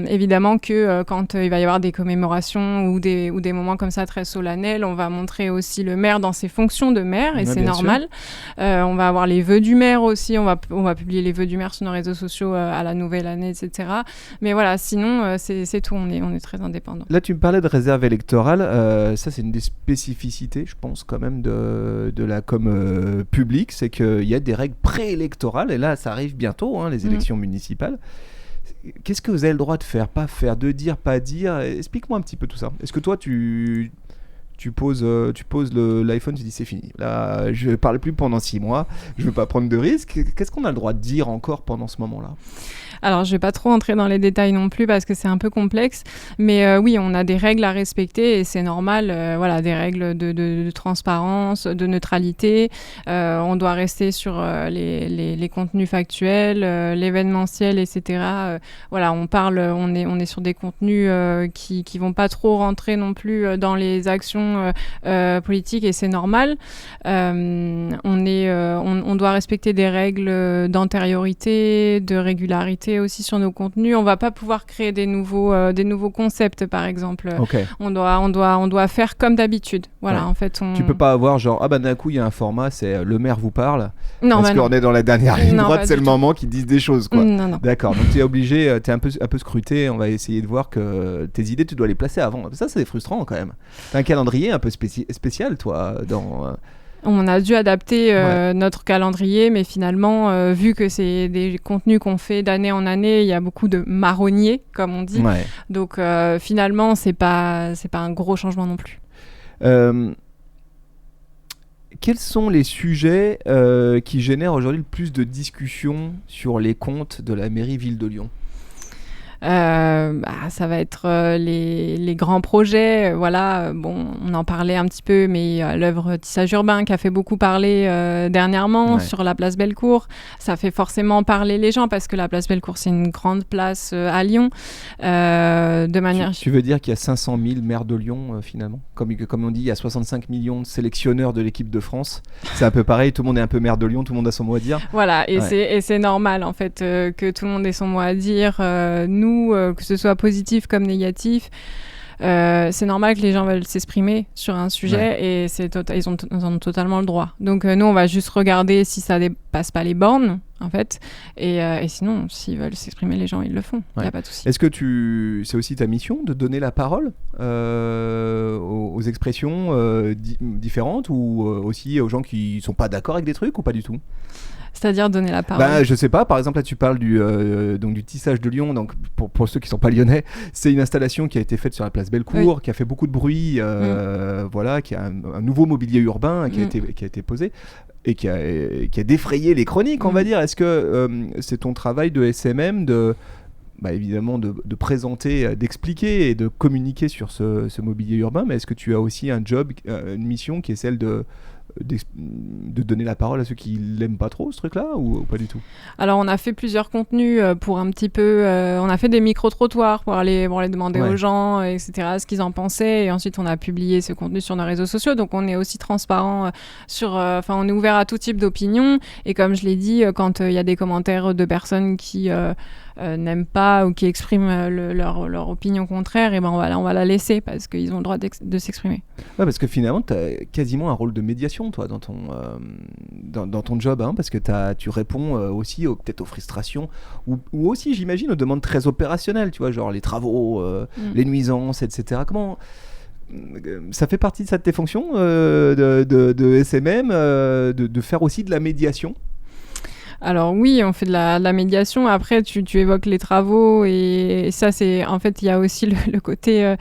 évidemment que quand il va y avoir des commémorations ou des moments comme ça très solennels, on va montrer aussi le maire dans ses fonctions de maire, et c'est normal. On va avoir les vœux du maire aussi, on va publier les vœux du maire sur nos réseaux sociaux à la nouvelle année, etc. Mais voilà, sinon, c'est tout, on est très indépendants. Là, tu me parlais de réserve électorale, ça c'est une des spécificités, je pense, quand même, de la com publique, c'est qu'il y a des règles préélectorales, et là, ça arrive bientôt, les élections municipales. Qu'est-ce que vous avez le droit de faire, pas faire, de dire, pas dire ? Explique-moi un petit peu tout ça. Est-ce que toi, tu poses l'iPhone, tu dis c'est fini. Là, je ne parle plus pendant 6 mois, je ne veux pas prendre de risques. Qu'est-ce qu'on a le droit de dire encore pendant ce moment-là ? Alors, je ne vais pas trop entrer dans les détails non plus parce que c'est un peu complexe. Mais oui, on a des règles à respecter et c'est normal. Des règles de transparence, de neutralité. On doit rester sur les contenus factuels, l'événementiel, etc. On est sur des contenus qui ne vont pas trop rentrer non plus dans les actions politiques et c'est normal. On doit respecter des règles d'antériorité, de régularité aussi sur nos contenus. On va pas pouvoir créer des nouveaux concepts, par exemple. On doit faire comme d'habitude. Voilà, en fait. Tu peux pas avoir genre d'un coup il y a un format, c'est le maire vous parle. Non, parce qu'on est dans la dernière ligne droite, c'est le moment qu'ils disent des choses, quoi. Non. D'accord. Donc tu es obligé, tu es un peu scruté. On va essayer de voir que tes idées, tu dois les placer avant. Ça, c'est frustrant quand même. T'as un calendrier un peu spécial, toi, dans. On a dû adapter notre calendrier, mais finalement, vu que c'est des contenus qu'on fait d'année en année, il y a beaucoup de marronniers, comme on dit. Ouais. Donc finalement, c'est pas un gros changement non plus. quels sont les sujets qui génèrent aujourd'hui le plus de discussions sur les comptes de la mairie Ville de Lyon ? Ça va être les grands projets. Bon, on en parlait un petit peu, mais l'œuvre Tissage urbain qui a fait beaucoup parler dernièrement sur la place Bellecour. Ça fait forcément parler les gens parce que la place Bellecour, c'est une grande place à Lyon. De manière... Tu veux dire qu'il y a 500 000 maires de Lyon finalement ? Comme on dit, il y a 65 millions de sélectionneurs de l'équipe de France. C'est un peu pareil, tout le monde est un peu maire de Lyon, tout le monde a son mot à dire. Voilà, et c'est normal en fait que tout le monde ait son mot à dire. Nous, que ce soit positif comme négatif, c'est normal que les gens veulent s'exprimer sur un sujet et ils ont totalement le droit. Donc nous, on va juste regarder si ça dépasse pas les bornes, en fait. Et sinon, s'ils veulent s'exprimer, les gens, ils le font. Il n'y a pas de souci. Est-ce que c'est aussi ta mission de donner la parole aux expressions différentes ou aussi aux gens qui ne sont pas d'accord avec des trucs ou pas du tout ? C'est-à-dire donner la parole. Je sais pas, par exemple là tu parles du Tissage de Lyon, donc pour ceux qui sont pas lyonnais, c'est une installation qui a été faite sur la place Bellecour, qui a fait beaucoup de bruit, voilà, qui a un nouveau mobilier urbain qui a été posé et qui a défrayé les chroniques, on va dire. Est-ce que c'est ton travail de SMM évidemment de présenter, d'expliquer et de communiquer sur ce mobilier urbain, mais est-ce que tu as aussi un job, une mission qui est celle de donner la parole à ceux qui l'aiment pas trop, ce truc-là, ou pas du tout ? Alors, on a fait plusieurs contenus pour un petit peu... on a fait des micro-trottoirs pour aller demander aux gens, etc., ce qu'ils en pensaient. Et ensuite, on a publié ce contenu sur nos réseaux sociaux. Donc, on est aussi transparent on est ouvert à tout type d'opinions. Et comme je l'ai dit, quand il y a des commentaires de personnes qui... n'aiment pas ou qui expriment leur opinion contraire, et on va la laisser parce qu'ils ont le droit de s'exprimer. Ouais, parce que finalement, tu as quasiment un rôle de médiation, toi, dans ton job, hein, parce que tu réponds aussi peut-être aux frustrations ou aussi, j'imagine, aux demandes très opérationnelles, tu vois, genre les travaux, les nuisances, etc. Comment... Ça fait partie de ça de tes fonctions de SMM, de faire aussi de la médiation ? Alors oui, on fait de la médiation. Après, tu évoques les travaux et ça, c'est en fait, il y a aussi le côté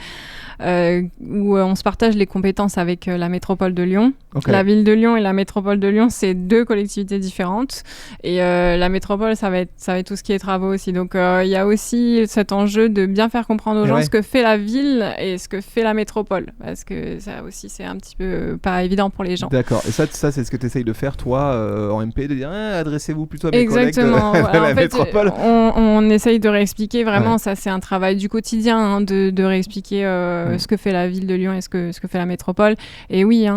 où on se partage les compétences avec la métropole de Lyon. Okay. La ville de Lyon et la métropole de Lyon, c'est deux collectivités différentes. Et la métropole, ça va être tout ce qui est travaux aussi. Donc il y a aussi cet enjeu de bien faire comprendre aux gens ce que fait la ville et ce que fait la métropole. Parce que ça aussi, c'est un petit peu pas évident pour les gens. D'accord. Et ça c'est ce que tu essayes de faire, toi, en MP, de dire adressez-vous plutôt à mes Exactement. collègues de la métropole. On essaye de réexpliquer vraiment, ça c'est un travail du quotidien, de réexpliquer ce que fait la ville de Lyon et ce que fait la métropole. Et oui,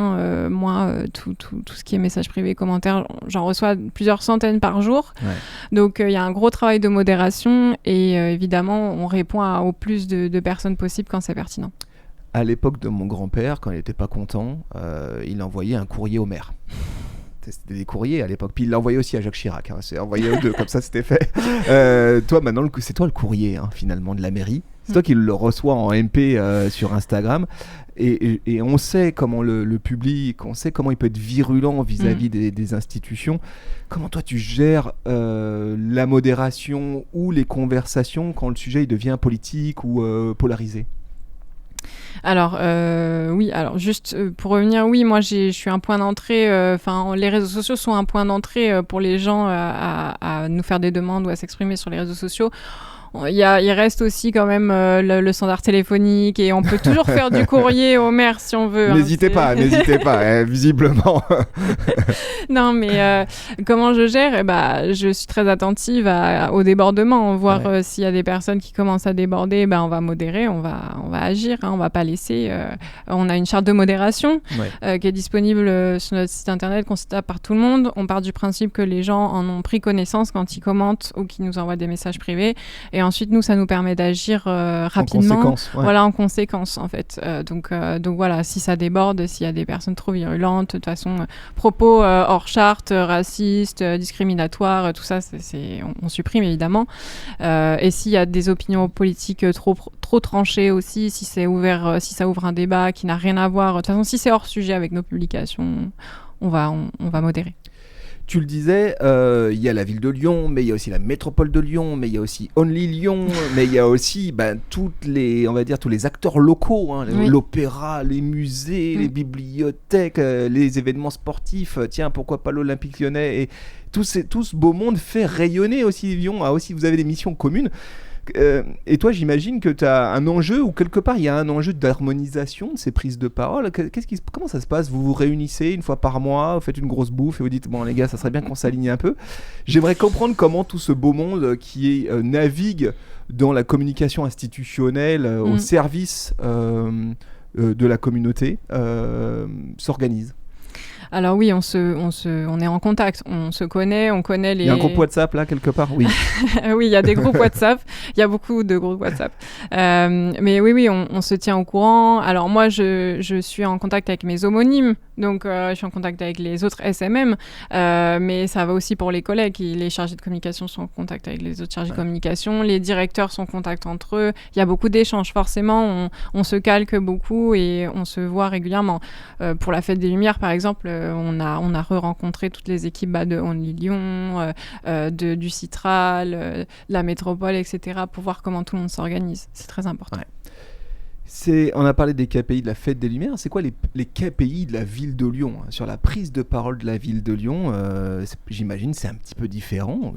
moi, tout ce qui est messages privés, commentaires, j'en reçois plusieurs centaines par jour. Ouais. Donc il y a un gros travail de modération et évidemment, on répond au plus de personnes possible quand c'est pertinent. À l'époque de mon grand-père, quand il n'était pas content, il envoyait un courrier au maire. C'était des courriers à l'époque, puis il l'a envoyé aussi à Jacques Chirac, c'est envoyé aux deux, comme ça c'était fait. Toi maintenant, c'est toi le courrier finalement de la mairie, c'est toi qui le reçois en MP sur Instagram, et on sait comment le public, on sait comment il peut être virulent vis-à-vis des institutions. Comment toi tu gères la modération ou les conversations quand le sujet il devient politique ou polarisé ? Alors oui, alors juste pour revenir, oui, moi je suis un point d'entrée, les réseaux sociaux sont un point d'entrée pour les gens à nous faire des demandes ou à s'exprimer sur les réseaux sociaux. Il reste aussi quand même le standard téléphonique et on peut toujours faire du courrier au maire si on veut. N'hésitez pas, visiblement. Non, mais comment je gère ? Je suis très attentive au débordement, voir s'il y a des personnes qui commencent à déborder, on va modérer, on va agir, on va pas laisser. On a une charte de modération qui est disponible sur notre site internet, consultable par tout le monde. On part du principe que les gens en ont pris connaissance quand ils commentent ou qu'ils nous envoient des messages privés. Et ensuite, nous, ça nous permet d'agir rapidement. En conséquence, en fait. Donc voilà, si ça déborde, s'il y a des personnes trop virulentes, de toute façon, propos hors charte, racistes, discriminatoires, tout ça, on supprime évidemment. Et s'il y a des opinions politiques trop tranchées aussi, si ça ouvre un débat qui n'a rien à voir, de toute façon, si c'est hors sujet avec nos publications, on va modérer. Tu le disais, il y a la ville de Lyon, mais il y a aussi la métropole de Lyon, mais il y a aussi Only Lyon, mais il y a aussi tous les acteurs locaux, hein, l'opéra, les musées, les bibliothèques, les événements sportifs. Tiens, pourquoi pas l'Olympique Lyonnais, et tout ce beau monde fait rayonner aussi Lyon. Vous avez des missions communes. Et toi, j'imagine que tu as un enjeu, ou quelque part il y a un enjeu d'harmonisation de ces prises de parole. Comment ça se passe? Vous vous réunissez une fois par mois, vous faites une grosse bouffe et vous dites bon les gars, ça serait bien qu'on s'aligne un peu. J'aimerais comprendre comment tout ce beau monde qui navigue dans la communication institutionnelle au service de la communauté s'organise. Alors oui, on est en contact, on se connaît, on connaît les... Il y a un groupe WhatsApp là, quelque part? Oui. Oui, il y a des groupes WhatsApp, il y a beaucoup de groupes WhatsApp. Mais oui, on se tient au courant. Alors moi, je suis en contact avec mes homonymes, donc je suis en contact avec les autres SMM, mais ça va aussi pour les collègues. Les chargés de communication sont en contact avec les autres chargés de communication, les directeurs sont en contact entre eux. Il y a beaucoup d'échanges, forcément, on se calque beaucoup et on se voit régulièrement. Pour la Fête des Lumières, par exemple, on a re-rencontré toutes les équipes de Only Lyon, du Citral, de la métropole, etc., pour voir comment tout le monde s'organise. C'est très important. Ouais. On a parlé des KPI de la Fête des Lumières. C'est quoi les KPI de la ville de Lyon, hein? Sur la prise de parole de la ville de Lyon, j'imagine c'est un petit peu différent.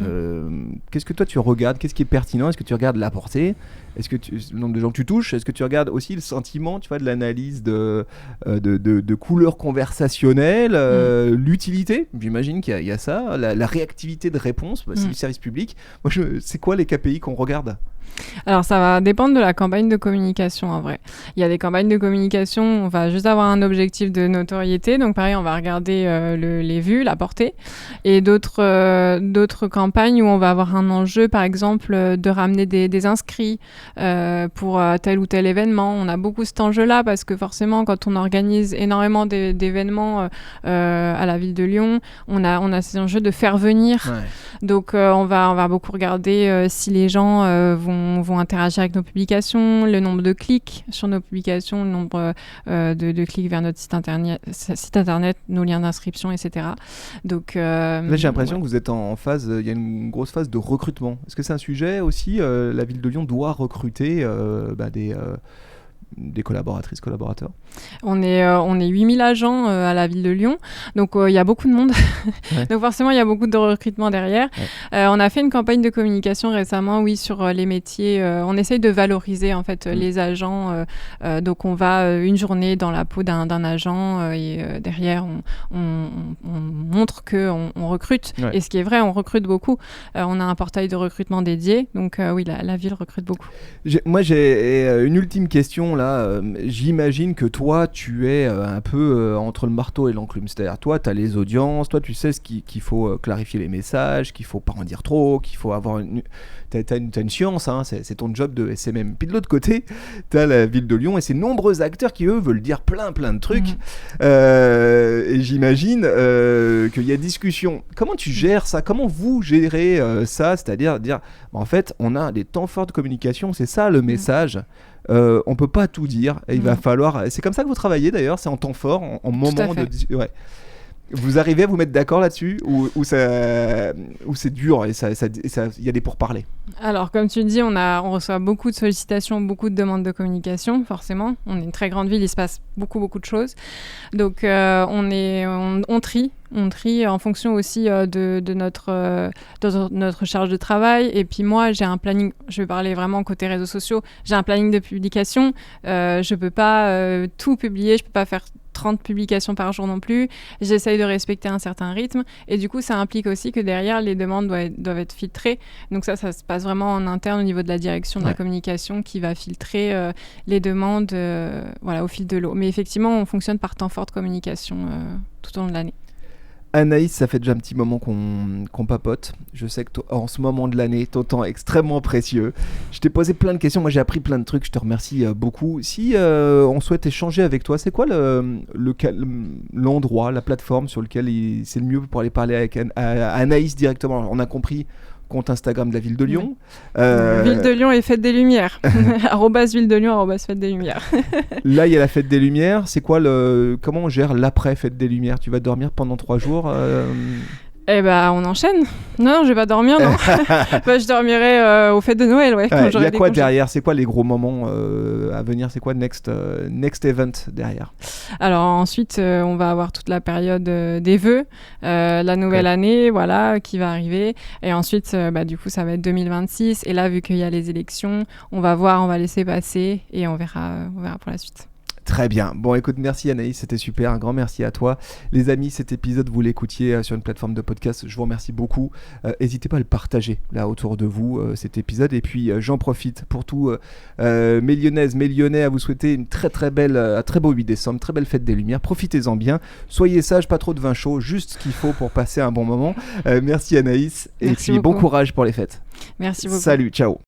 Qu'est-ce que toi tu regardes? Qu'est-ce qui est pertinent? Est-ce que tu regardes la portée? Est-ce que le nombre de gens que tu touches? Est-ce que tu regardes aussi le sentiment, tu vois, de l'analyse de couleurs conversationnelles, l'utilité? J'imagine qu'il y a ça, la réactivité de réponse, c'est du service public. C'est quoi les KPI qu'on regarde? Alors ça va dépendre de la campagne de communication en vrai. Il y a des campagnes de communication, on va juste avoir un objectif de notoriété, donc pareil on va regarder les vues, la portée, et d'autres campagnes où on va avoir un enjeu, par exemple de ramener des inscrits pour tel ou tel événement. On a beaucoup cet enjeu-là parce que forcément quand on organise énormément d'événements à la ville de Lyon, on a ces enjeux de faire venir. Ouais. Donc on va beaucoup regarder si les gens vont interagir avec nos publications, le nombre de clics sur nos publications, le nombre de clics vers notre site internet, nos liens d'inscription, etc. Donc, là, j'ai l'impression que vous êtes en phase, il y a une grosse phase de recrutement. Est-ce que c'est un sujet aussi? La ville de Lyon doit recruter des collaboratrices, collaborateurs? On est 8000 agents à la ville de Lyon, donc il y a beaucoup de monde. Ouais. Donc forcément, il y a beaucoup de recrutement derrière. Ouais. On a fait une campagne de communication récemment, oui, sur les métiers. On essaye de valoriser en fait les agents. Donc on va une journée dans la peau d'un agent et derrière, on montre qu'on recrute. Ouais. Et ce qui est vrai, on recrute beaucoup. On a un portail de recrutement dédié, donc oui, la ville recrute beaucoup. Moi, j'ai une ultime question là. J'imagine que toi, tu es un peu entre le marteau et l'enclume. C'est-à-dire, toi, tu as les audiences, toi, tu sais qu'il faut clarifier les messages, qu'il faut pas en dire trop, qu'il faut avoir t'as une science, hein, c'est ton job de SMM. Puis de l'autre côté, tu as la ville de Lyon et ces nombreux acteurs qui, eux, veulent dire plein de trucs. Et j'imagine qu'il y a discussion. Comment tu gères ça? Comment vous gérez ça? C'est-à-dire dire, en fait, on a des temps forts de communication, c'est ça le message. On peut pas tout dire et il va falloir. C'est comme ça que vous travaillez d'ailleurs, c'est en temps fort, en moment de. Ouais. Vous arrivez à vous mettre d'accord là-dessus ou c'est dur et il y a des pourparlers? Alors, comme tu le dis, on reçoit beaucoup de sollicitations, beaucoup de demandes de communication, forcément. On est une très grande ville, il se passe beaucoup de choses. Donc, on trie. On trie en fonction aussi de notre charge de travail. Et puis moi, j'ai un planning, je vais parler vraiment côté réseaux sociaux, j'ai un planning de publication. Je ne peux pas tout publier, je ne peux pas faire 30 publications par jour non plus. J'essaye de respecter un certain rythme. Et du coup, ça implique aussi que derrière, les demandes doivent être filtrées. Donc ça se passe vraiment en interne au niveau de la direction de la communication qui va filtrer les demandes au fil de l'eau. Mais effectivement, on fonctionne par temps fort de communication tout au long de l'année. Anaïs, ça fait déjà un petit moment qu'on papote. Je sais que en ce moment de l'année, ton temps est extrêmement précieux. Je t'ai posé plein de questions, moi j'ai appris plein de trucs, je te remercie beaucoup. Si on souhaite échanger avec toi, c'est quoi l'endroit, la plateforme sur lequel c'est le mieux pour aller parler avec Anaïs directement? Alors, on a compris, compte Instagram de la ville de Lyon. Ville de Lyon et Fête des Lumières. @ville de Lyon, @Fête des Lumières. Là, il y a la Fête des Lumières. C'est quoi comment on gère l'après Fête des Lumières? Tu vas dormir pendant 3 jours Eh ben, on enchaîne. Non, je vais pas dormir, non. Bah, je dormirai aux fêtes de Noël, ouais. Il y a quoi derrière? C'est quoi les gros moments à venir? C'est quoi next event derrière? Alors ensuite, on va avoir toute la période des vœux, la nouvelle année, voilà, qui va arriver. Et ensuite, du coup, ça va être 2026. Et là, vu qu'il y a les élections, on va voir, on va laisser passer et on verra pour la suite. Très bien. Bon, écoute, merci Anaïs, c'était super. Un grand merci à toi. Les amis, cet épisode, vous l'écoutiez sur une plateforme de podcast. Je vous remercie beaucoup. N'hésitez pas à le partager là autour de vous, cet épisode. Et puis, j'en profite pour tous mes Lyonnaises, mes Lyonnais, à vous souhaiter une très beau 8 décembre, très belle fête des Lumières. Profitez-en bien. Soyez sages, pas trop de vin chaud, juste ce qu'il faut pour passer un bon moment. Merci Anaïs. Et puis, bon courage pour les fêtes. Merci beaucoup. Salut, ciao.